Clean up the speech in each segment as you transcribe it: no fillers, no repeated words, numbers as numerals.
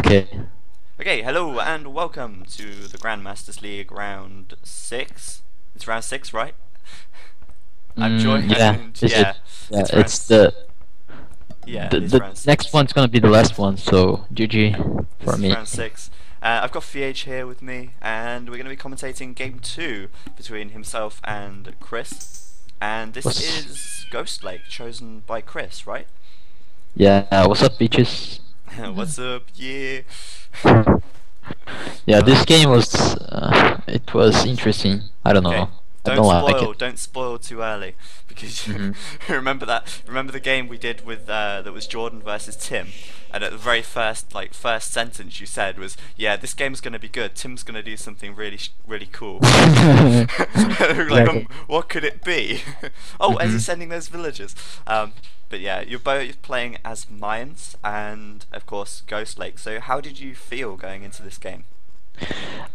Okay. Okay, hello and welcome to the Grandmasters League round 6. It's round 6, right? I'm joined. Yeah. Is it? Yeah, Yeah. it's round. It's the Yeah, the it is the round next 6. one's gonna be the last one. So GG for This is me. round 6. I've got FeAge here with me, and we're going to be commentating game 2 between himself and Chris. And this What's is Ghost Lake, chosen by Chris, right? Yeah. What's up, bitches? What's up? Yeah. Yeah. Uh, This game was it was interesting. I don't Okay. know. I don't like it. Don't spoil too early, because Mhm. remember that. Remember the game we did with that was Jordan versus Tim, and at the very first sentence you said was, "Yeah, this game's gonna be good. Tim's gonna do something really cool." Like, Exactly. what could it be? Oh, as Mhm. he's sending those villagers. But yeah, you're both playing as Mayans and of course Ghost Lake. So how did you feel going into this game?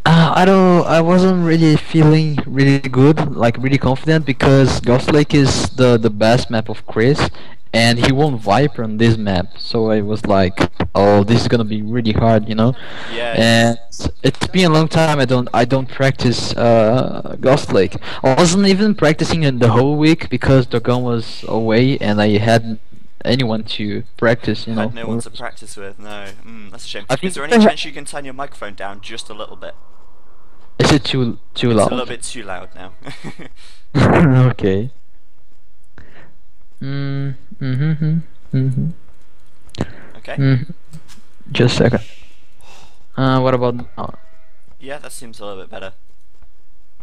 I don't. I wasn't really feeling really good, like really confident, because Ghost Lake is the best map of Chris, and he won Viper on this map. So I was like, oh, this is gonna be really hard, you know. Yeah, And it's been a long time. I don't practice Ghost Lake. I wasn't even practicing in the whole week because the gun was away, and I had anyone to practice, you had know. no one to practice with. No, that's a shame. I Is think there if any I chance you can turn your microphone down just a little bit? is it too It's a little loud? bit too loud now. Okay. Mm, mm-hmm, mm-hmm, Okay. mm-hmm. Just a second. What about now? Yeah, that seems a little bit better.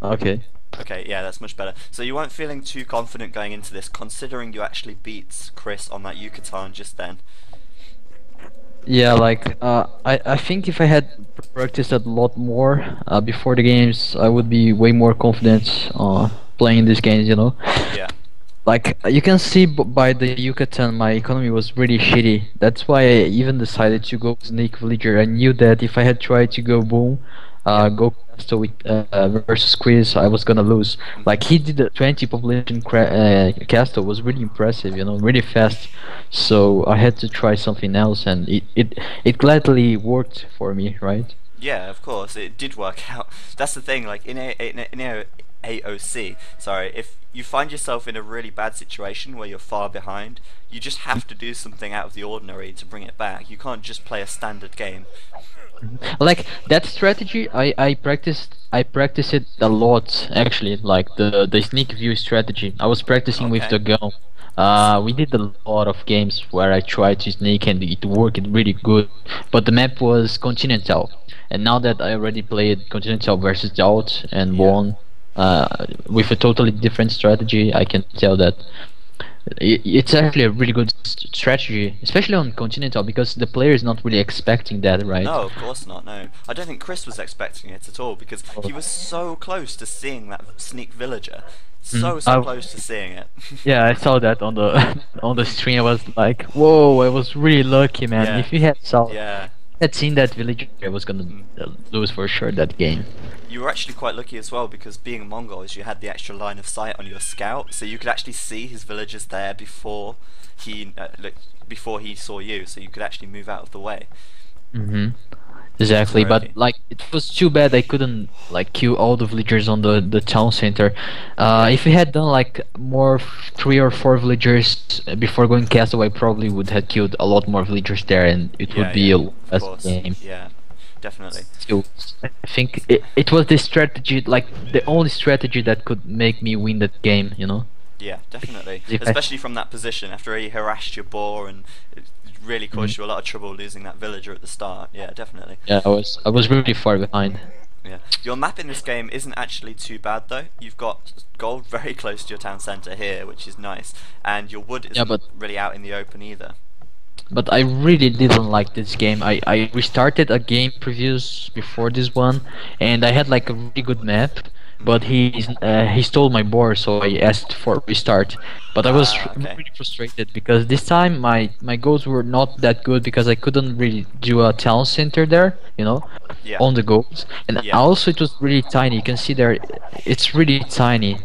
Okay. Okay, yeah, that's much better. So you weren't feeling too confident going into this, considering you actually beat Chris on that Yucatan just then. Yeah, like I think if I had practiced a lot more before the games, I would be way more confident playing these games. You know, Yeah. like you can see by the Yucatan, my economy was really shitty. That's why I even decided to go Snake Villager. I knew that if I had tried to go Boom, Yeah. go Castle with versus Quiz, I was gonna lose. Like he did a 20 population Castle was really impressive, you know, really fast. So I had to try something else, and it gladly worked for me, right? Yeah, of course, it did work out. That's the thing, like in AOC, sorry, if you find yourself in a really bad situation where you're far behind, you just have to do something out of the ordinary to bring it back. You can't just play a standard game. Like that strategy, I practiced it a lot actually. Like the sneak view strategy, I was practicing with the Okay. gun. We did a lot of games where I tried to sneak and it worked really good, but the map was Continental, and now that I already played Continental versus Dalt and Yeah. won, with a totally different strategy, I can tell that it's actually a really good strategy, especially on Continental, because the player is not really expecting that, right? No, of course not, no. I don't think Chris was expecting it at all, because he was so close to seeing that sneak villager. So I, close to seeing it. yeah, I saw that on the on the stream. I was like, whoa! I was really lucky, man. Yeah. If you Yeah. had seen that villager, I was gonna Mm. lose for sure that game. You were actually quite lucky as well, because being Mongols, you had the extra line of sight on your scout, so you could actually see his villagers there before before he saw you, so you could actually move out of the way. Mm-hmm. Exactly, Very but lucky. like it was too bad I couldn't like kill all the villagers on the town center. If we had done like more 3 or 4 villagers before going castle, I probably would have killed a lot more villagers there, and it would Yeah, be yeah, a of less course. game. Yeah, definitely. So I think it was the strategy, like the only strategy that could make me win that game, you know. Yeah, definitely. If I, Especially from that position, after he harassed your boar and it really caused you a lot of trouble losing that villager at the start. Yeah, definitely. yeah, I was really far behind. Yeah. Your map in this game isn't actually too bad though. You've got gold very close to your town centre here, which is nice, and your wood Yeah, isn't but really out in the open either. I really didn't like this game. I restarted a game previous before this one, and I had like a really good map, but he stole my board, so I asked for restart. But I was Ah, okay. really frustrated because this time my goals were not that good because I couldn't really do a town center there, you know, Yeah. on the goals, and Yeah. also it was really tiny. You can see there, it's really tiny.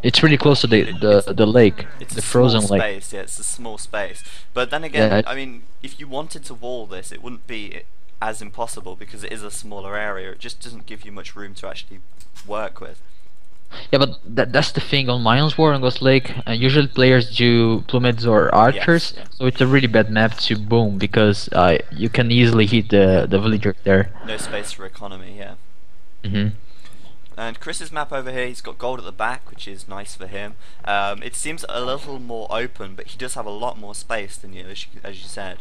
It's really close to the lake, It's the a small frozen lake. space, yeah, it's a small space. But then Yeah, again, I mean, if you wanted to wall this, it wouldn't be as impossible because it is a smaller area. It just doesn't give you much room to actually work with. Yeah, but that's the thing on Mines War and Ghost Lake. Usually players do Plumets or Yes, Archers, yeah, so it's a really bad map to boom because you can easily hit yeah. the villagers there. No space for economy, yeah. Hmm. And Chris's map over here, he's got gold at the back, which is nice for him. It seems a little more open, but he does have a lot more space than you, as you said.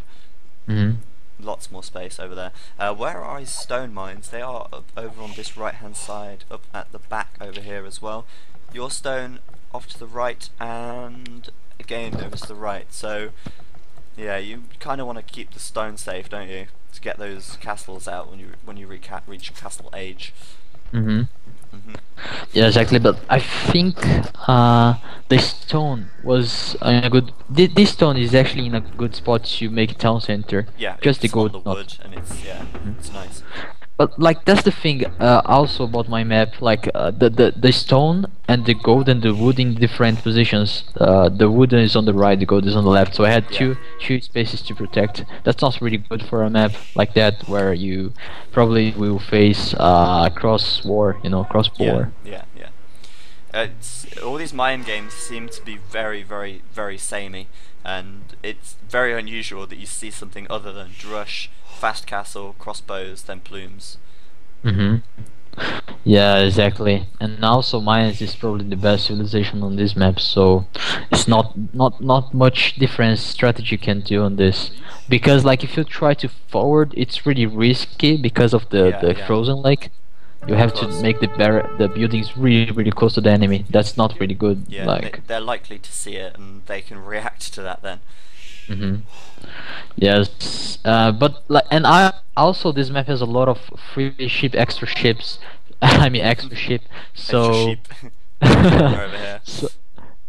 Hmm. Lots more space over there. Where are his stone mines? They are up over on this right hand side, up at the back over here as well. Your stone off to the right, and again over to the right. So yeah, you kind of want to keep the stone safe, don't you? To get those castles out when you reach castle age. Hmm. Hmm. Yeah, exactly. But I think the stone was in a good. This stone is actually in a good spot to make a town center. Yeah, Just the it's on gold the not. wood, and it's it's nice. But like that's the thing also about my map, like the stone and the gold and the wood in different positions. The wood is on the right, the gold is on the left. So I had Yeah. two spaces to protect. That's not really good for a map like that where you probably will face cross war, cross Yeah, war. yeah, yeah. All these mine games seem to be very, very, very samey, and it's very unusual that you see something other than Drush, Fast Castle, Crossbows, then Plumes. Mm-hmm. Yeah, exactly. And also Mayans is probably the best civilization on this map, so it's Yeah, not much different strategy you can do on this. Because like if you try to forward, it's really risky because of yeah, the yeah. frozen lake. You Of have to course. make the buildings really close to the enemy. That's not really good. Yeah, and Like, they're likely to see it, and they can react to that then. hmm, yes. But like, and I also this map has a lot of free ship, extra ships. I mean extra ship. Extra So. sheep. They're over here. So,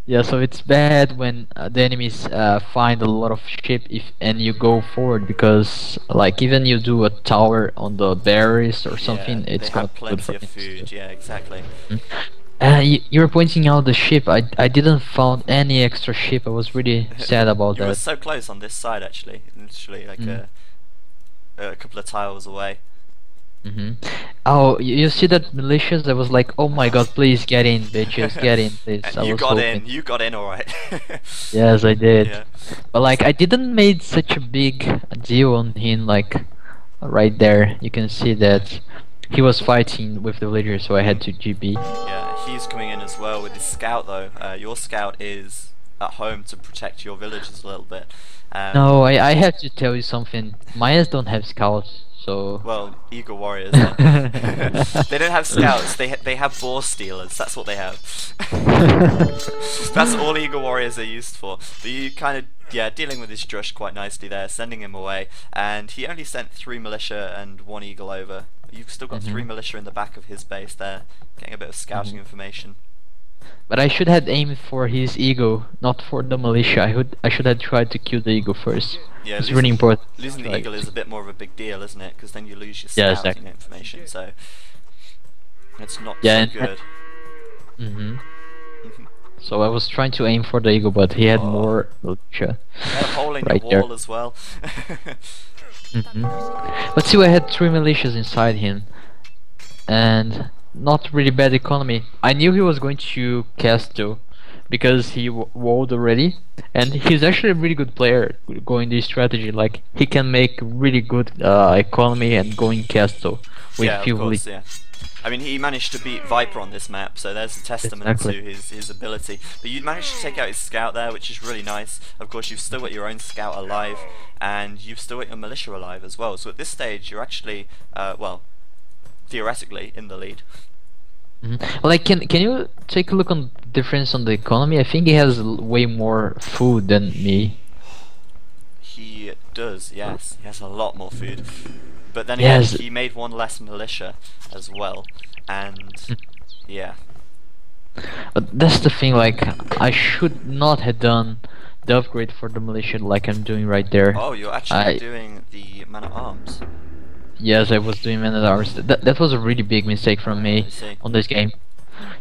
yeah, so it's bad when the enemies find a lot of ship if and you go forward because like even you do a tower on the berries or Yeah, something, they it's have not good plenty for of enemies too. food. Yeah, exactly. Mhm. You're pointing out the ship. I didn't found any extra ship. I was really sad about You were that. so close on this side, actually. Literally, like Mm. a couple of tiles away. Hmm. Oh, you see that militias? I was like, oh my god, please get in, bitches, get in, please. I You was got hoping. in. You got in, all right. Yes, I did. Yeah. But like, I didn't made such a big deal on him. Like, right there, you can see that he was fighting with the villagers, so I had to GB. Yeah, he's coming in as well with his scout though. Your scout is at home to protect your villagers a little bit. No, I have to tell you something. Mayas don't have scouts, so. Well, Eagle Warriors then. They don't have scouts. They have boar stealers. That's what they have. That's all Eagle Warriors are used for. But you kind of dealing with his Drush quite nicely there, sending him away, and he only sent 3 militia and 1 eagle over. You've still got 3 militia in the back of his base there, getting a bit of scouting information. But I should have aimed for his ego, not for the militia. I should have tried to kill the ego first. Yeah, It's really important. losing the Like, eagle is a bit more of a big deal, isn't it? Because then you lose your yeah, scouting exactly. information, so it's not Yeah, so and good. hmm. Mhm. So I was trying to aim for the ego, but he had Oh. more militia. You had a hole in Right your there. wall as well. Hmm. But still, I had 3 militias inside him, and not really bad economy. I knew he was going to castle because he walled already, and he's actually a really good player going this strategy. Like he can make really good economy and going castle with Yeah, of few course, militias. yeah. I mean, he managed to beat Viper on this map, so there's a testament Exactly. to his ability. But you managed to take out his scout there, which is really nice. Of course, you've still got your own scout alive, and you've still got your militia alive as well. So at this stage, you're actually, well, theoretically, in the lead. Mhm. Like, can you take a look on the difference on the economy? I think he has way more food than me. He does, yes. He has a lot more food. But then again, Yes. he made 1 less militia as well, and yeah. But that's the thing. Like, I should not have done the upgrade for the militia like I'm doing right there. Oh, you're actually doing the man at arms. Yes, I was doing man at arms. That was a really big mistake from I me see. on this game.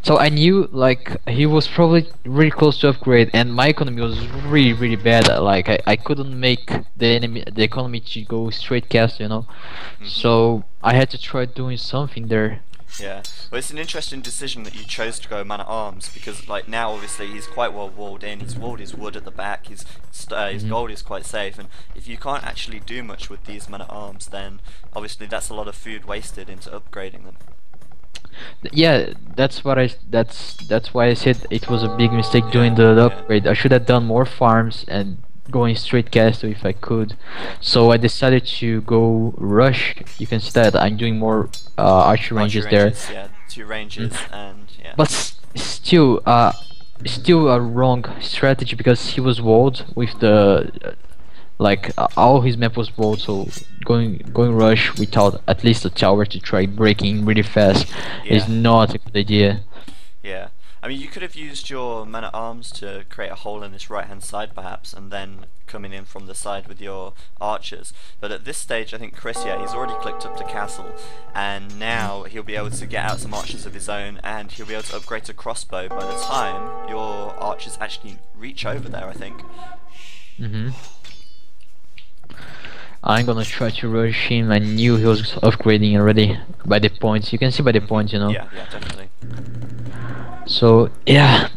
So I knew like he was probably really close to upgrade, and my economy was really bad. Like I couldn't make the economy to go straight cast, you know. Hmm. So I had to try doing something there. Yeah, well, it's an interesting decision that you chose to go man at arms because, like, now obviously he's quite well walled in. He's walled his wood at the back. His Hmm. gold is quite safe, and if you can't actually do much with these man at arms, then obviously that's a lot of food wasted into upgrading them. Yeah, that's why I said it was a big mistake doing Yeah, the yeah, upgrade. I should have done more farms and going straight cast if I could. yeah. So I decided to go rush. You can see that I'm doing more archer Archery ranges there. ranges, yeah, 2 ranges, Mm. and yeah. But still a wrong strategy because he was walled with the like all his map was walled. So going rush without at least a tower to try breaking really fast is Yeah, not a good idea. yeah. I mean, you could have used your men at arms to create a hole in this right hand side, perhaps, and then coming in from the side with your archers. But at this stage, I think Chris, yeah, he's already clicked up to castle, and now he'll be able to get out some archers of his own, and he'll be able to upgrade to crossbow by the time your archers actually reach over there, I think. Hmm. I'm gonna try to rush him. I knew he was upgrading already by the points. You can see by the points, you know. Yeah, yeah, definitely. So yeah,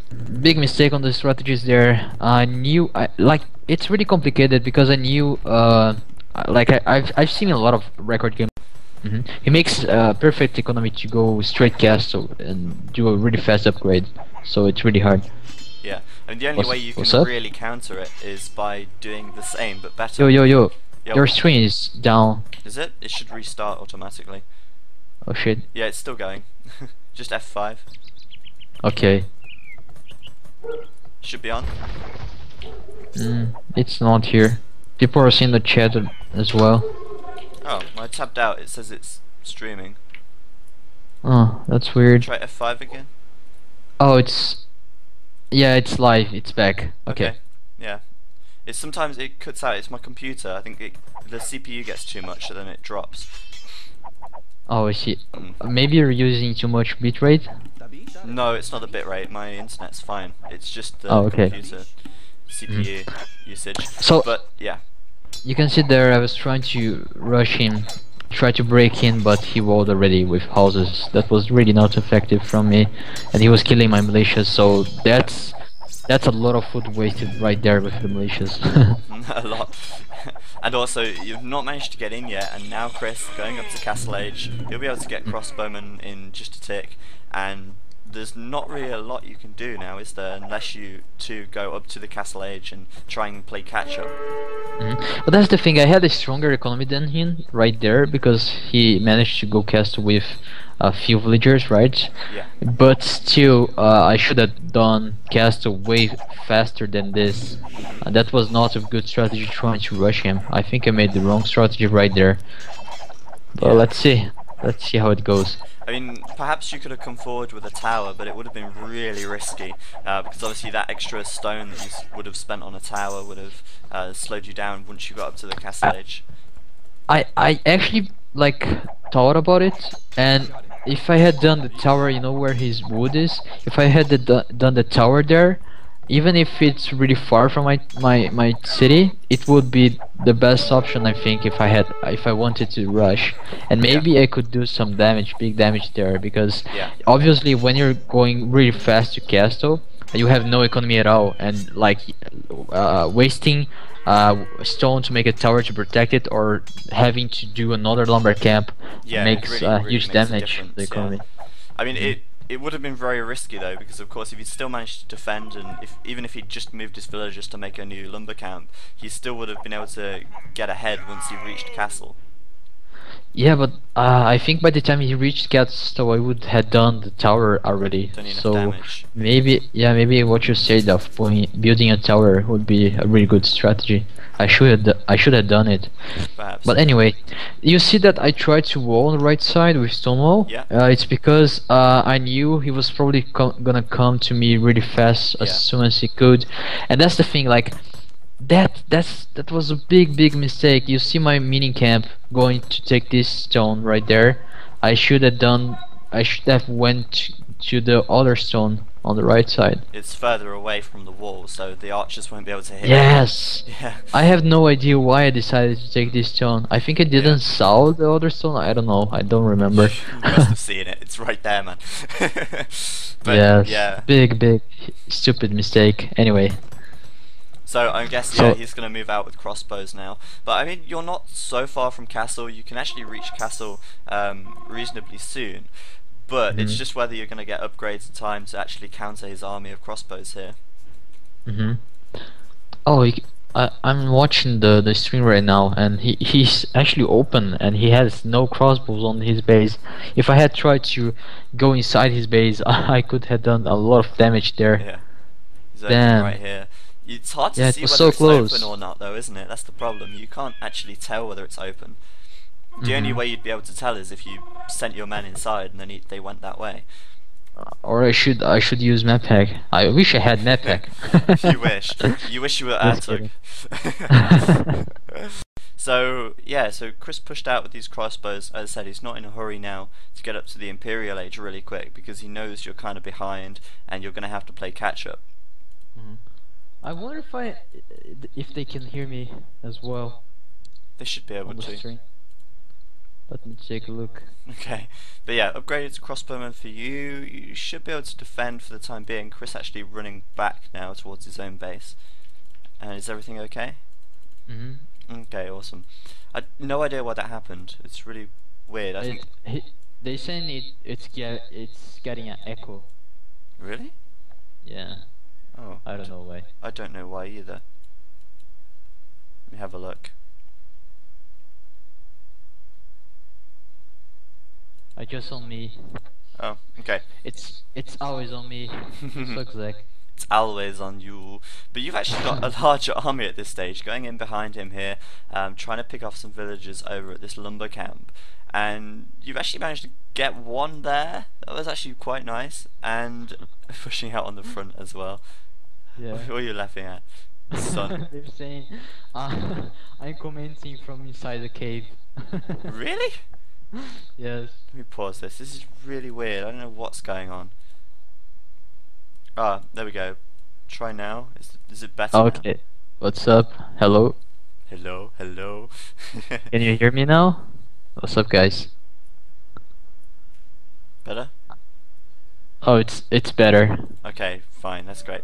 big mistake on the strategies there. I knew I like it's really complicated because I knew I've seen a lot of record games. He makes perfect economy to go straight cast and do a really fast upgrade. So it's really hard. Yeah, and the only way you What's can up? really counter it is by doing the same, but better. Yo. Yo, Your screen is down. is it? It should restart automatically. Oh shit. Yeah, it's still going. Just F5. Okay. Should be on. It's not here. People are seeing the chat as well. Oh, when I tabbed out, it says it's streaming. Oh, that's weird. Try F5 again. Oh, yeah, it's live. It's back. Okay. Yeah. It's sometimes it cuts out. It's my computer. I think the CPU gets too much, so then it drops. Oh, I see. Mm. Maybe you're using too much bitrate. No, it's not the bitrate. My internet's fine. It's just the Oh, okay. computer CPU usage. So But yeah, you can see there. I was trying to rush him, try to break in, but he walled already with houses. That was really not effective from me, and he was killing my militias. So that's a lot of food wasted right there with the militias. a lot. And also, you've not managed to get in yet, and now Chris, going up to Castle Age, you'll be able to get crossbowmen in just a tick, and there's not really a lot you can do now, is there, unless you two go up to the Castle Age and try and play catch up. But that's the thing. I had a stronger economy than him right there because he managed to go cast with a few villagers, right? Yeah. But still, I should have done cast way faster than this. That was not a good strategy trying to rush him. I think I made the wrong strategy right there. But Yeah. let's see. Let's see how it goes. I mean, perhaps you could have come forward with a tower, but it would have been really risky, because obviously that extra stone that you would have spent on a tower would have slowed you down once you got up to the Castle Age. I actually like thought about it, and if I had done the tower, you know where his wood is, if I had done the tower there, even if it's really far from my city, it would be the best option, I think, if I wanted to rush, and maybe I could do some damage, big damage there, because Yeah. obviously when you're going really fast to castle, you have no economy at all, and like wasting stone to make a tower to protect it, or having to do another lumber camp Yeah, makes it really huge makes a damage to the difference, economy. yeah. I mean, it would have been very risky though, because of course if he still managed to defend, and even if he'd just moved his villagers to make a new lumber camp, he still would have been able to get ahead once he reached castle. Yeah, but I think by the time he reached Castle, I would have done the tower already. Done enough So damage. maybe what you said of building a tower would be a really good strategy. I should have done it. Perhaps. But anyway, you see that I tried to wall on the right side with Stonewall. Yeah. It's because I knew he was probably gonna come to me really fast as Yeah. soon as he could, and that's the thing. Like that was a big mistake. You see my mini camp going to take this stone right there. I should have to the other stone on the right side. It's further away from the wall, so the archers won't be able to hit Yes! it. Yeah. I have no idea why I decided to take this stone. I think I didn't Yeah. saw the other stone. I don't know. I don't remember. You must have seen it. It's right there, man. But Yes, yeah. big, stupid mistake. Anyway, So I guess so he's gonna move out with crossbows now. But I mean, you're not so far from castle. You can actually reach castle reasonably soon. But it's mhm, just whether you're gonna get upgrades in time to actually counter his army of crossbows here. mhm. Oh, I'm watching the stream right now, and he's actually open, and he has no crossbows on his base. If I had tried to go inside his base, I could have done a lot of damage there. Yeah, he's open Damn. right here. It's hard to Yeah, it see was whether so it's open close. or not, though, isn't it? That's the problem. You can't actually tell whether it's open. The only Mhm. way you'd be able to tell is if you sent your men inside and then they went that way. Or I should use map pack. I wish I had map pack. You wish. You wish you were Just Ertug. kidding. So yeah, so Chris pushed out with these crossbows. As I said, he's not in a hurry now to get up to the Imperial Age really quick because he knows you're kind of behind and you're going to have to play catch up. Mhm. I wonder if they can hear me as well They should be able on the to. stream. Let me take a look. Okay, but yeah, upgraded to crossbowman for you. You should be able to defend for the time being. Chris actually running back now towards his own base. And is everything okay? Mhm. Okay, awesome. I no idea why that happened. It's really weird. I think. They saying it's getting an echo. Really? Yeah, Oh, I don't know why. I don't know why either. Let me have a look. I just on me. Oh, okay. It's always on me. Sucks like. It's always on you. But you've actually got a larger army at this stage, going in behind him here, trying to pick off some villagers over at this lumber camp. And you've actually managed to get one there. That was actually quite nice. And pushing out on the front as well. Yeah. What are you laughing at? Son. They're saying I'm commenting from inside the cave. Really? Yes. Let me pause this. This is really weird. I don't know what's going on. Ah, there we go. Try now. Is it better now? Okay. What's up? Hello. Hello, hello. Can you hear me now? What's up, guys? Better? Oh, it's better. Okay, fine. That's great.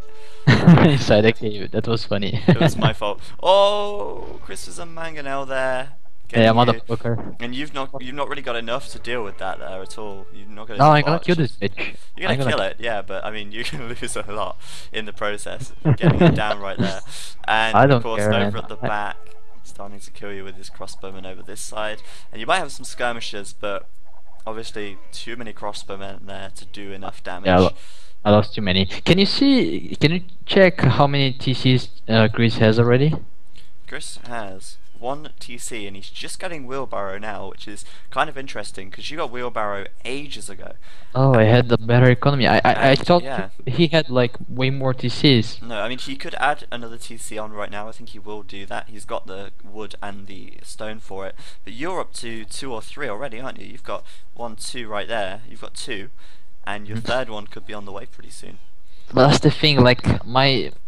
Inside the cave. That was funny. It was my fault. Oh, Chris was a mangonel there. Yeah, Getting you. motherfucker. And you've not really got enough to deal with that there at all. You've not got No, enough I'm gonna kill archers. this bitch. You're I'm gonna kill gonna it, yeah, but I mean you're gonna lose a lot in the process. Getting it down right there. And I of don't course care, over man. at the back, starting to kill you with his crossbowmen over this side. And you might have some skirmishers, but obviously too many crossbowmen there to do enough damage. Yeah, I lost too many. Can you check how many TCs Greece has already? Chris has 1 TC and he's just getting wheelbarrow now, which is kind of interesting because you got wheelbarrow ages ago. Oh, I had the better economy. I And, thought yeah. he had like way more TCs. No, I mean he could add another TC on right now. I think he will do that. He's got the wood and the stone for it. But you're up to 2 or 3 already, aren't you? You've got 1, 2 right there. You've got 2, and your third one could be on the way pretty soon. But that's the thing. Like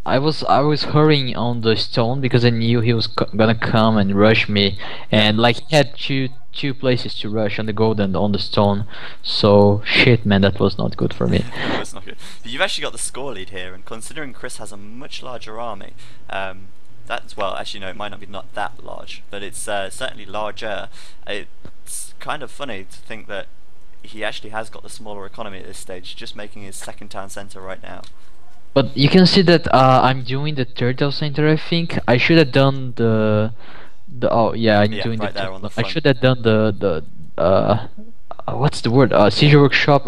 I was hurrying on the stone because I knew he was gonna come and rush me, and like he had two places to rush on the gold and on the stone. So shit, man, that was not good for me. That's not good. But you've actually got the score lead here, and considering Chris has a much larger army, that's, well, actually no, it might not be not that large, but it's certainly larger. It's kind of funny to think that he actually has got the smaller economy at this stage, just making his second town centre right now. But you can see that I'm doing the third town center. I think I should have done the oh yeah, I'm Yeah, doing right the there on the I front. should have done the what's the word, siege workshop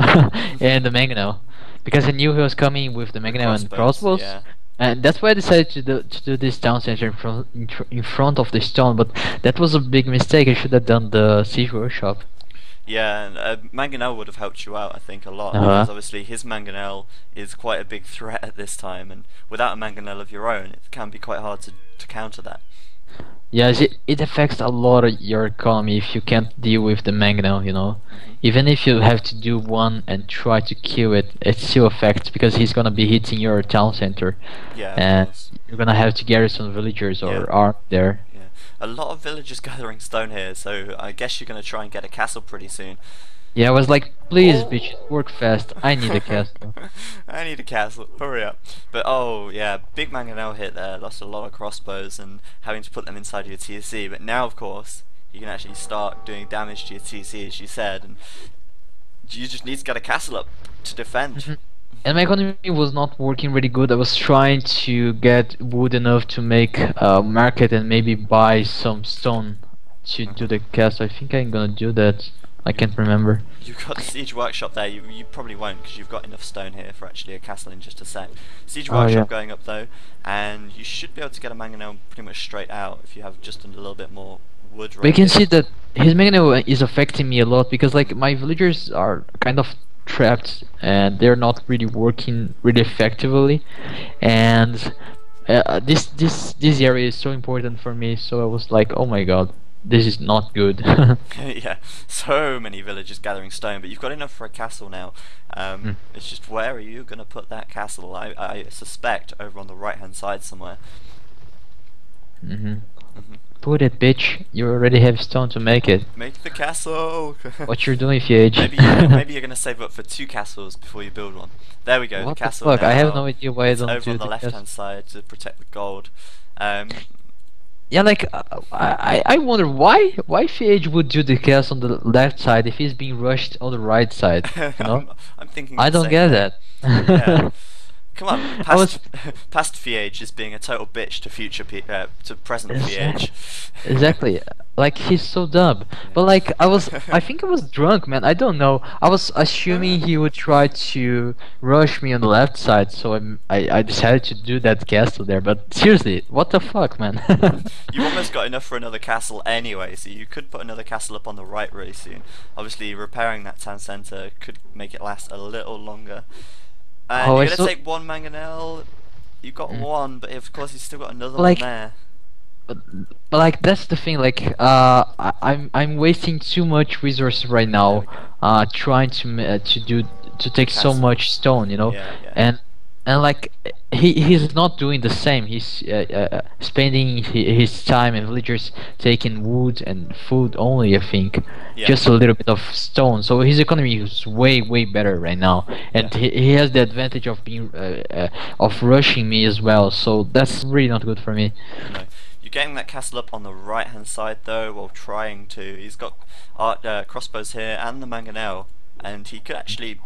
and the mangonel, because I knew he was coming with the mangonel and crossbows. Yeah. And that's why I decided to do this town center in front of the stone. But that was a big mistake. I should have done the siege workshop. Yeah, and Mangonel would have helped you out, I think, a lot, Uh-huh. because obviously his Mangonel is quite a big threat at this time, and without a Mangonel of your own, it can be quite hard to counter that. Yes, it affects a lot of your economy if you can't deal with the Magno, you know. Hmm. Even if you have to do one and try to kill it, it still affects because he's gonna be hitting your town center, Yeah, of and course. you're gonna have to garrison villagers Yeah, or arm there. yeah. A lot of villagers gathering stone here, so I guess you're gonna try and get a castle pretty soon. Yeah, I was like, please, bitch, Oh! work fast. I need a castle. I need a castle. Hurry up. But oh yeah, big mangonel hit there. Lost a lot of crossbows and having to put them inside your TC. But now, of course, you can actually start doing damage to your TC, as you said, and you just need to get a castle up to defend. Mhm. And my economy was not working really good. I was trying to get wood enough to make a market and maybe buy some stone to do Mhm. the castle. I think I'm gonna do that. I can't remember. You've got the siege workshop there. You probably won't because you've got enough stone here for actually a castle in just a sec. Siege Oh yeah. workshop going up though, and you should be able to get a mangonel pretty much straight out if you have just a little bit more wood We right can here. see that his magno is affecting me a lot because like my villagers are kind of trapped and they're not really working really effectively, and this area is so important for me. So I was like, oh my god, this is not good. Yeah, so many villagers gathering stone, but you've got enough for a castle now. Mm. It's just where are you going to put that castle? I suspect over on the right hand side somewhere. Hmm. Hmm. Put it, bitch. You already have stone to make it. Make the castle. What you're doing, FeAge? Maybe you're going to save up for two castles before you build one. There we go. The What the castle fuck? I have now. no idea why I It's don't over do on the the left castle. hand side to protect the gold. Um, Yeah, like I wonder why FeAge would do the castle on the left side if he's being rushed on the right side. You know, I'm thinking I the don't same get thing. Yeah. that. Come on, I was past FeAge is being a total bitch to to present FeAge. exactly like he's so dumb. But like I think I was drunk, man. I don't know. I was assuming he would try to rush me on the left side, so I decided to do that castle there. But seriously, what the fuck, man? You've almost got enough for another castle anyway, so you could put another castle up on the right really soon. Obviously, repairing that town centre could make it last a little longer. And Oh, I you're gonna saw. take one mangonel. You've got Mm. one, but of course you've still got another one Like there. but, but like that's the thing, like I'm wasting too much resources right There we now go. trying to to take so Castle. much stone, you know. Yeah, yeah. And like he's not doing the same. He's spending his time and villagers taking wood and food only, I think, Yeah. just a little bit of stone. So his economy is way better right now, and Yeah. he has the advantage of being of rushing me as well. So that's really not good for me. No. You're getting that castle up on the right hand side though, while trying to. He's got crossbows here and the mangonel, and he could actually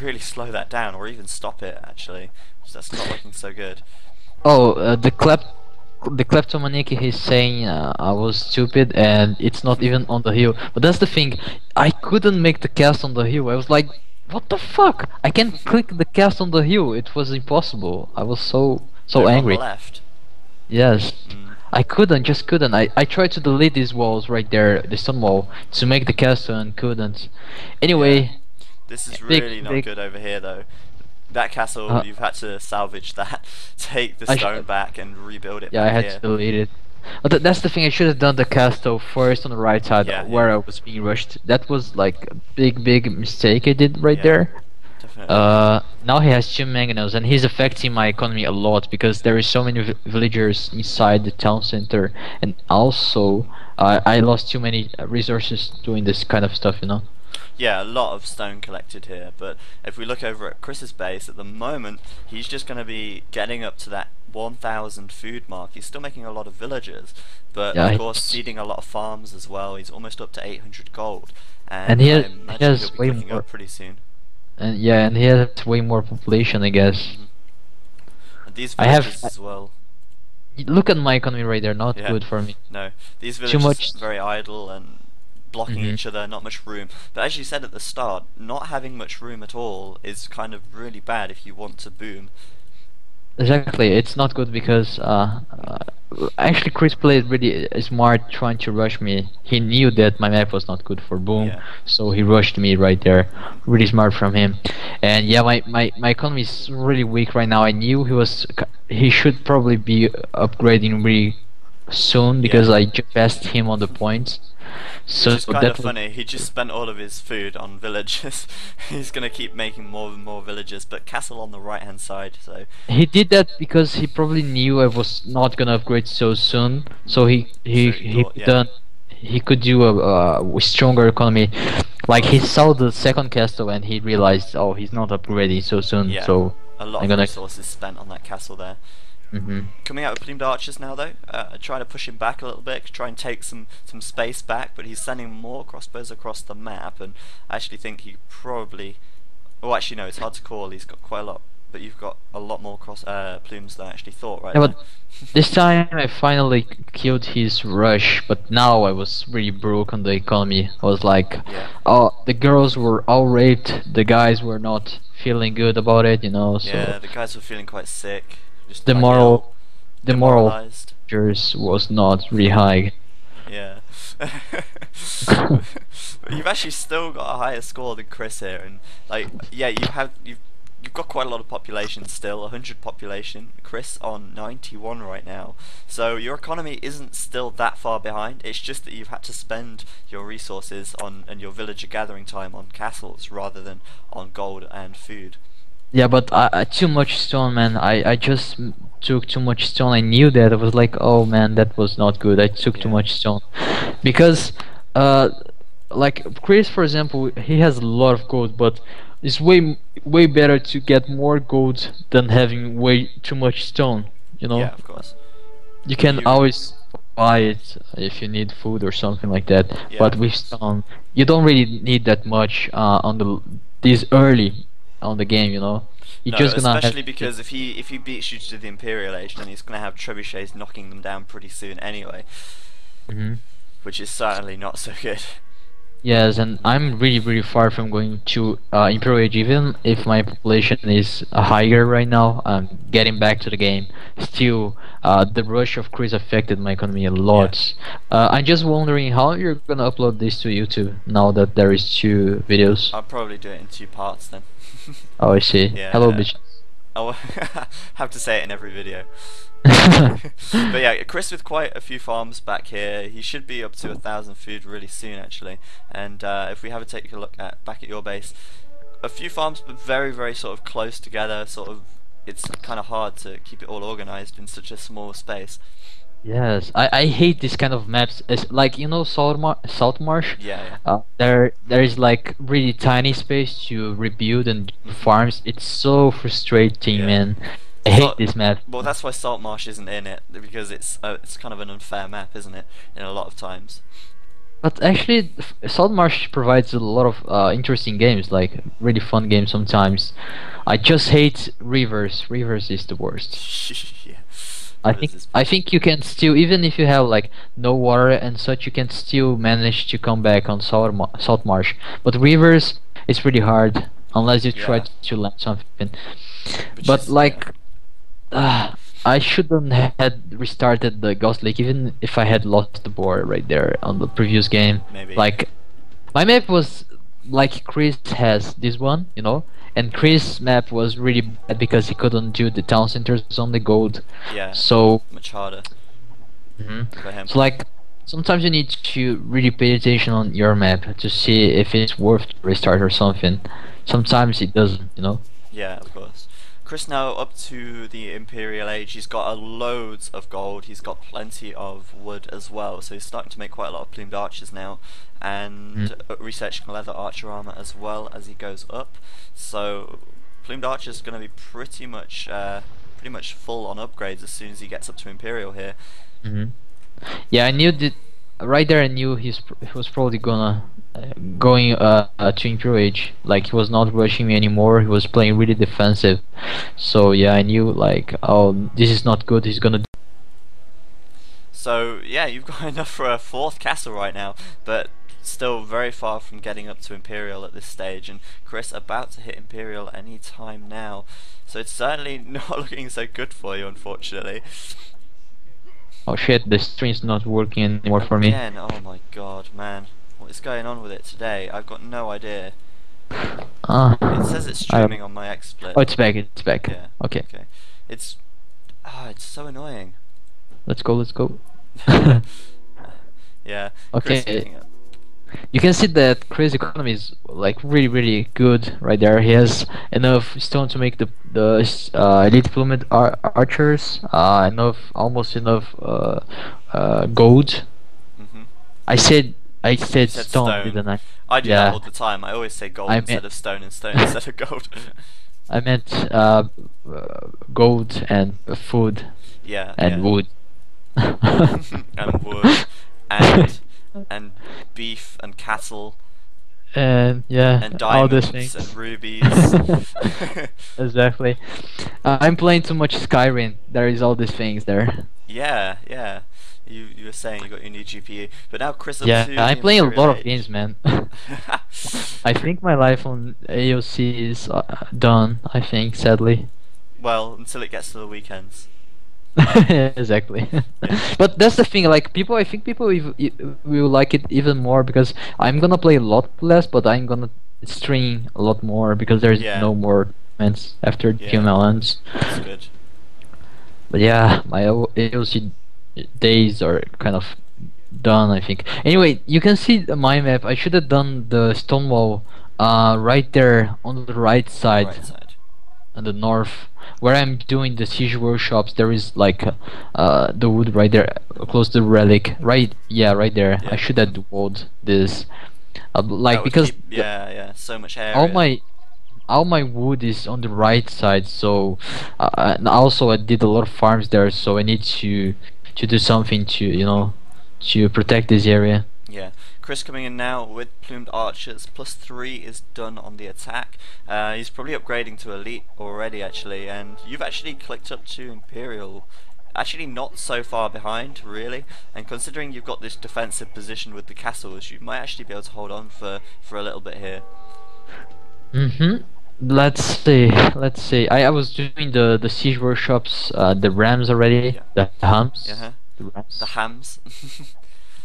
really slow that down or even stop it actually. So that's not looking so good. Oh, the kleptomaniac is saying I was stupid and it's not even on the hill. But that's the thing, I couldn't make the cast on the hill. I was like, what the fuck? I can't click the cast on the hill. It was impossible. I was so Over on the angry. left. Yes. Mm. I couldn't, just couldn't. I tried to delete these walls right there, the stone wall, to make the castle and couldn't. Anyway, This is big, really not big. good over here though. That castle, Uh, you've had to salvage that, take the I stone back and rebuild it Yeah, I back had here. to delete it. But that's the thing. I should have done the castle first on the right side, Yeah, where yeah. I was being rushed. That was like a big mistake I did right Yeah, there. definitely. Now he has two mangoes, and he's affecting my economy a lot because there is so many villagers inside the town center, and also I lost too many resources doing this kind of stuff, you know. Yeah, a lot of stone collected here, but if we look over at Chris's base, at the moment, he's just going to be getting up to that 1,000 food mark. He's still making a lot of villagers, but Yeah, of course seeding a lot of farms as well. He's almost up to 800 gold, and and I he imagine he'll has be way clicking more, up pretty soon. and yeah, and he has way more population, I guess. Mhm. And these I have. villagers as well. Look at my economy right there. Not Yeah, good for me. no, these Too villagers much. very idle and blocking Mhm. each other, not much room. But as you said at the start, not having much room at all is kind of really bad if you want to boom. Exactly, it's not good because actually Chris played really smart trying to rush me. He knew that my map was not good for boom, Yeah. so he rushed me right there. Really smart from him. And yeah, my economy is really weak right now. I knew he should probably be upgrading really soon because Yeah. I just passed him on the points. Which So is kind that of was funny. He just spent all of his food on villages. He's gonna keep making more and more villages, but castle on the right hand side. So he did that because he probably knew I was not gonna upgrade so soon. So so he thought, yeah, he could do a stronger economy. of Like he course, saw the second castle and he realized, oh, he's not upgrading so soon. yeah, So a lot I'm of gonna. resources spent on that castle there. Hmm. Coming out with plumed archers now though, trying to push him back a little bit, try and take some space back, but he's sending more crossbows across the map, and I actually think he probably, oh actually no, it's hard to call, he's got quite a lot, but you've got a lot more plumes than I actually thought right Yeah, there. but this time I finally killed his rush, but now I was really broke on the economy. I was like, Yeah, oh, the girls were all raped, the guys were not feeling good about it, so yeah, the guys were feeling quite sick, just the like ill, moral, the moral demoralized. pictures was not really high. Yeah. You've actually still got a higher score than Chris here, and like, yeah, you've got quite a lot of population still, 100 population. Chris on 91 right now, so your economy isn't still that far behind. It's just that you've had to spend your resources on and your villager gathering time on castles rather than on gold and food. Yeah, but too much stone, man. I just took too much stone. I knew that. I was like, oh man, that was not good. I took too Yeah. much stone because, uh, like Chris, for example, he has a lot of gold, but it's way better to get more gold than having way too much stone. You know, Yeah, of course. you But can you, always buy it if you need food or something like that. yeah, But of with course. stone, you don't really need that much on the this early on the game. You're No, just gonna have. especially because if he beats you to the Imperial Age, then he's gonna have trebuchets knocking them down pretty soon anyway, Mhm. which is certainly not so good. Yes, and I'm really far from going to Imperial Age. Even if my population is higher right now, I'm getting back to the game. Still, the rush of Chris affected my economy a Yeah, lot. I'm just wondering how you're gonna upload this to YouTube now that there is 2 videos. I'll probably do it in 2 parts then. Oh, I see. Hello, Yeah, bitch. I'll have to say it in every video. But yeah, Chris with quite a few farms back here. He should be up to 1,000 food really soon actually. And if we have a take a look back at your base, a few farms but very sort of close together. Sort of, it's kind of hard to keep it all organized in such a small space. Yes, I hate this kind of maps. It's like Salt Marsh. Yeah, There is like really tiny space to rebuild and do farms. It's so frustrating, yeah. man. I hate Salt, this map. well, that's why Salt Marsh isn't in it, because it's kind of an unfair map, isn't it? In a lot of times. But actually, Salt Marsh provides a lot of interesting games, like really fun games sometimes. I just hate rivers. Rivers is the worst. Yeah. I What is think this? I think you can still, even if you have like no water and such, you can still manage to come back on Salt Marsh. But rivers, it's really hard unless you try Yeah. to land something. Which But is, yeah, like, I shouldn't had restarted the Ghost Lake even if I had lost the board right there on the previous game. maybe. Like, my map was like Chris has this one, and Chris' map was really bad because he couldn't do the town centers on the gold. Yeah. So, Much harder for him. so like sometimes you need to really pay attention on your map to see if it's worth to restart or something. Sometimes it doesn't. Yeah, of course. Chris now up to the Imperial Age. He's got loads of gold. He's got plenty of wood as well. So he's starting to make quite a lot of plumed archers now, and researching leather archer armor as well as he goes up. So plumed archer is going to be pretty much full on upgrades as soon as he gets up to Imperial here. Hmm. Yeah, I knew that right there. I knew he was probably gonna going to Imperial Age. Like he was not rushing me anymore. He was playing really defensive. So yeah, I knew like, oh, this is not good. He's gonna. So yeah, you've got enough for a 4th castle right now, but still very far from getting up to Imperial at this stage, and Chris about to hit Imperial any time now. So it's certainly not looking so good for you, unfortunately. Oh shit, the stream's not working anymore for me. Again, oh my god, man. What is going on with it today? I've got no idea. It says it's I don't- streaming on my XSplit. Oh, it's back. It's back. Yeah. Okay, Okay. It's so annoying. let's go. Let's go. Yeah, Chris Okay, picking up. you can see that Chris' economy is like really really good right there. He has enough stone to make the elite plummet archers. Enough, almost enough gold. Hmm. I said I You said said stone, stone. didn't I? I do that Yeah, all the time. I always say gold I meant instead of stone and stone instead of gold. I meant gold and food Yeah, and yeah. wood. And wood, and and beef and cattle And yeah, and all these diamonds and things. rubies. Exactly. I'm playing too much Skyrim. There is all these things there. Yeah, yeah. You were saying you got your new GPU, but now Chris up Yeah, to the I'm playing a Imperial lot of Age. games, man. I think my life on AOC is done. I think, sadly. Well, until it gets to the weekends. Exactly. Yeah. But that's the thing. Like people, I think people will like it even more because I'm gonna play a lot less, but I'm gonna stream a lot more because there's Yeah. no more events after Yeah. GML ends. That's good. But yeah, my AOC days are kind of done, I think. Anyway, you can see my map. I should have done the stone wall right there on the right On the side, right side. on the north, where I'm doing the siege workshops. There is like the wood right there, close to the relic. Right, yeah, right there. I Yeah. should have walled this, like That would because keep. Yeah, yeah. So much all area. my wood is on the right side. So and also I did a lot of farms there. So I need to do something to to protect this area. Yeah. Chris coming in now with plumed archers. +3 is done on the attack. He's probably upgrading to elite already, actually, and you've actually clicked up to Imperial. Actually, not so far behind, really. And considering you've got this defensive position with the castles, you might actually be able to hold on for a little bit here. Mm-hmm. Let's see. Let's see. I was doing the siege workshops, the rams already, Yeah. the hums, Uh-huh. the The rams. hams.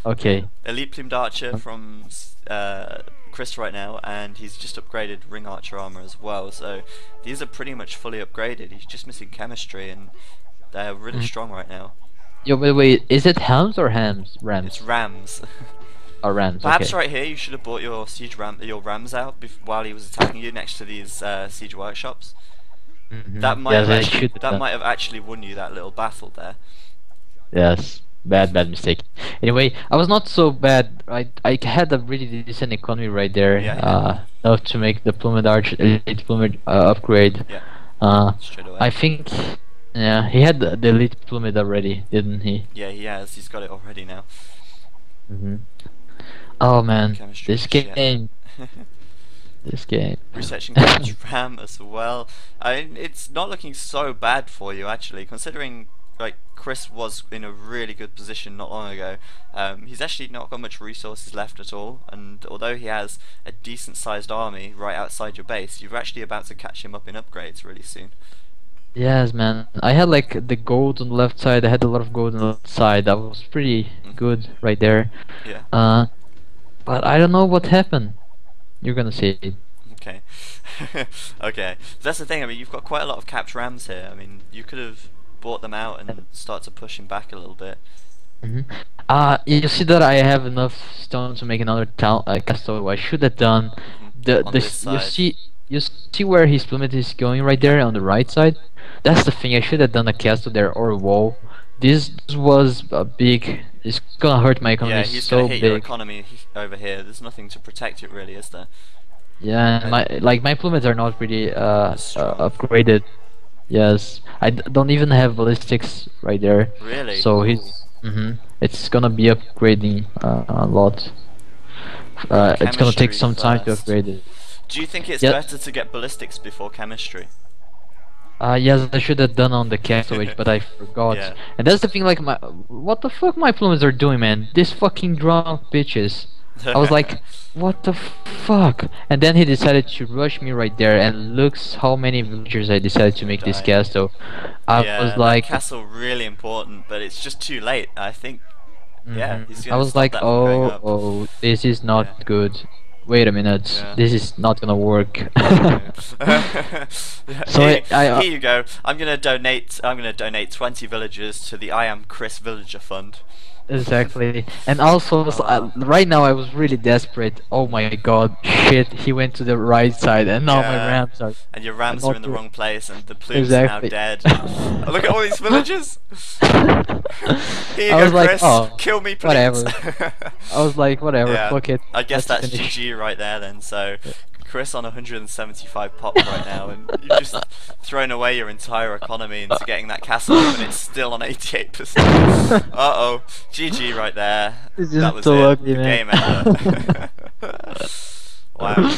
Okay. Elite plumed archer from Chris right now, and he's just upgraded ring archer armor as well. So these are pretty much fully upgraded. He's just missing chemistry, and they're really Mhm. strong right now. Yo, wait. Is it hums or hams? It's Rams rams. or rams? Perhaps Okay. right here you should have bought your rams out while he was attacking you next to these siege workshops. Mm-hmm. Yes, I should have That done. might have actually won you that little battle there. Yes. Bad mistake. Anyway, I was not so bad. I had a really decent economy right there. Yeah, yeah. Enough to make the plummet arch elite plummet upgrade. Yeah, straight away. I think. Yeah, he had the elite plummet already, didn't he? Yeah, he has. He's got it already now. Mm-hmm. Oh man, Chemistry this shit. game, this game. Researching damage RAM as well. I mean, it's not looking so bad for you actually, considering like Chris was in a really good position not long ago. He's actually not got much resources left at all, and although he has a decent sized army right outside your base, you're actually about to catch him up in upgrades really soon. Yes, man. I had like the gold on the left side. I had a lot of gold on the left side. That was pretty good right there. Yeah. But I don't know what happened. You're gonna see it. Okay. Okay. That's the thing. I mean, you've got quite a lot of capped rams here. I mean, you could have bought them out and start to push him back a little bit. Mm-hmm. You see that I have enough stone to make another town castle. I should have done On this side. you see where his plummet is going right there on the right side. That's the thing. I should have done a castle there or a wall. This was a big. It's gonna hurt my economy Yeah, he's so gonna hit your big. economy over here. There's nothing to protect it really, is there? Yeah, and my plummets are not really Strong. upgraded. Yes, don't even have ballistics right there. Really? So he's it's gonna be upgrading a lot. It's gonna take Chemistry some time to first. upgrade it. Do you think it's Yeah. better to get ballistics before chemistry? Yes, I should have done on the castle age, but I forgot. Yeah. And that's the thing, like what the fuck my plummets are doing, man? These fucking drunk bitches. I was like, what the fuck? And then he decided to rush me right there, and looks how many villagers I decided to make this Died. castle. I Yeah, was that like, castle really important, but it's just too late. I think. Yeah, he's I gonna was stop like, that from going oh, up. oh, this is not Yeah. good. Wait a minute, Yeah. this is not gonna work. So here, I here you go. I'm gonna donate 20 villagers to the I Am Chris Villager Fund. Exactly. And also, Uh, right now I was really desperate. Oh my god, shit, he went to the right side, and now my yeah. Rams And your are Rams are not in the doing. wrong place, and the plumes are now Exactly. dead. And look at all these villagers. Here you I go, was like, Chris. oh, Kill me, please. whatever. I was like, whatever, Yeah, fuck it, I guess let's that's finish. GG right there then. So, Chris on 175 pops right now, and you've just thrown away your entire economy into getting that castle up, and it's still on 88%. Uh-oh, GG right there. It's That just was so it. ugly, The man. game ender. Wow.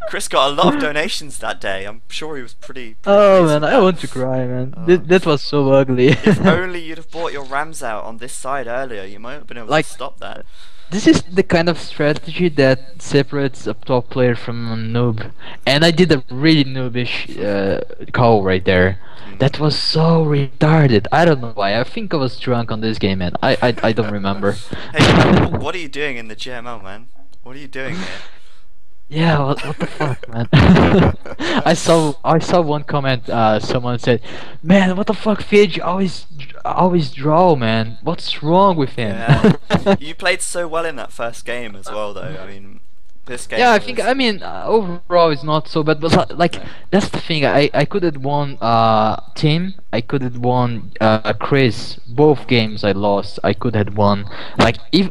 Chris got a lot of donations that day. I'm sure he was pretty Oh pleased man, with I that. want to cry, man. Uh, That was so ugly. if only you'd have brought your Rams out on this side earlier, you might have been able to Like, stop that. this is the kind of strategy that separates a top player from a noob. And I did a really noobish call right there. That was so retarded. I don't know why. I think I was drunk on this game, man. I don't remember. Hey, what are you doing in the GML, man? What are you doing here? Yeah, what the fuck, man? I saw one comment. Someone said, "Man, what the fuck, FeAge always draw, man. What's wrong with him?" Yeah, you played so well in that first game as well, though. I mean, this game Yeah, I think was overall it's not so bad, but like no. that's the thing. I could have won team. I could have won Chris. Both games I lost. I could have won. Like if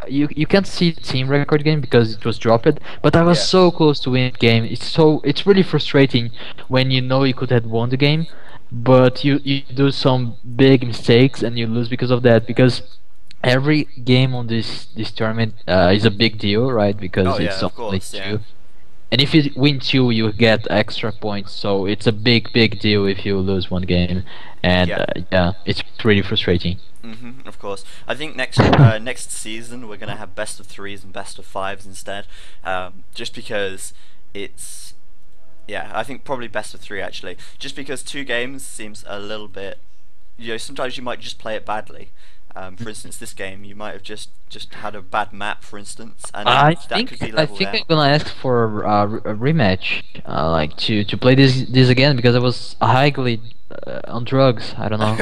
you can't see the team record game because it was dropped, but I was Yeah. so close to win the game. It's really frustrating when you know you could have won the game, but you do some big mistakes and you lose because of that. Because every game on this tournament is a big deal, right? Oh Because yeah, it's of only course, yeah. two, and if you win two, you get extra points. So it's a big deal if you lose one game, and Yeah. yeah, it's really frustrating. Of course. I think next season we're gonna have best of threes and best of fives instead, just because it's yeah. I think probably best of three actually, just because two games seems a little bit. You know, sometimes you might just play it badly. For instance, this game you might have just had a bad map, for instance, and then that could be I leveled think I'm out. gonna ask for a rematch, like to play this again because I was highly on drugs. I don't know.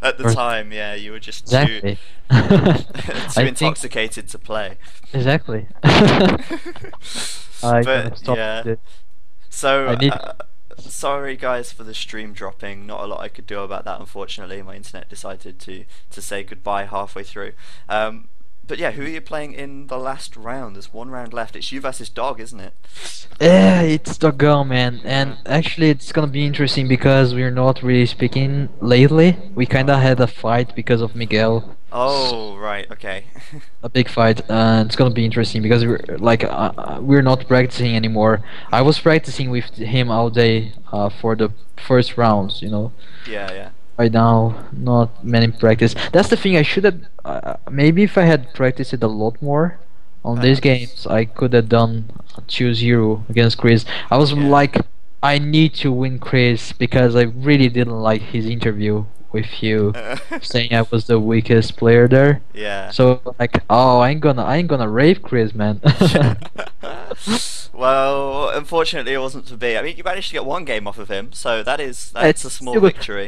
At the Or- time, yeah, you were just too Exactly. too I think intoxicated to play. exactly. I gonna But stop yeah. this. So, I need. sorry guys for the stream dropping. Not a lot I could do about that, unfortunately. My internet decided to say goodbye halfway through. But yeah, who are you playing in the last round? There's one round left. It's you versus Dog, isn't it? Yeah, it's the go, man. And Yeah. actually, it's gonna be interesting because we're not really speaking lately. We kinda had a fight because of Miguel. Oh, right, okay. A big fight. It's gonna be interesting because we're not practicing anymore. I was practicing with him all day for the first rounds. Yeah, yeah. Right now, not many practice. That's the thing. I should have. Maybe if I had practiced it a lot more on these Perhaps. games, I could have done 2-0 against Chris. I was Yeah. like, I need to win Chris because I really didn't like his interview with you, saying I was the weakest player there. Yeah. So like, oh, I ain't gonna rave Chris, man. Well, unfortunately, it wasn't to be. I mean, you managed to get one game off of him, so that's It's a small still good. victory.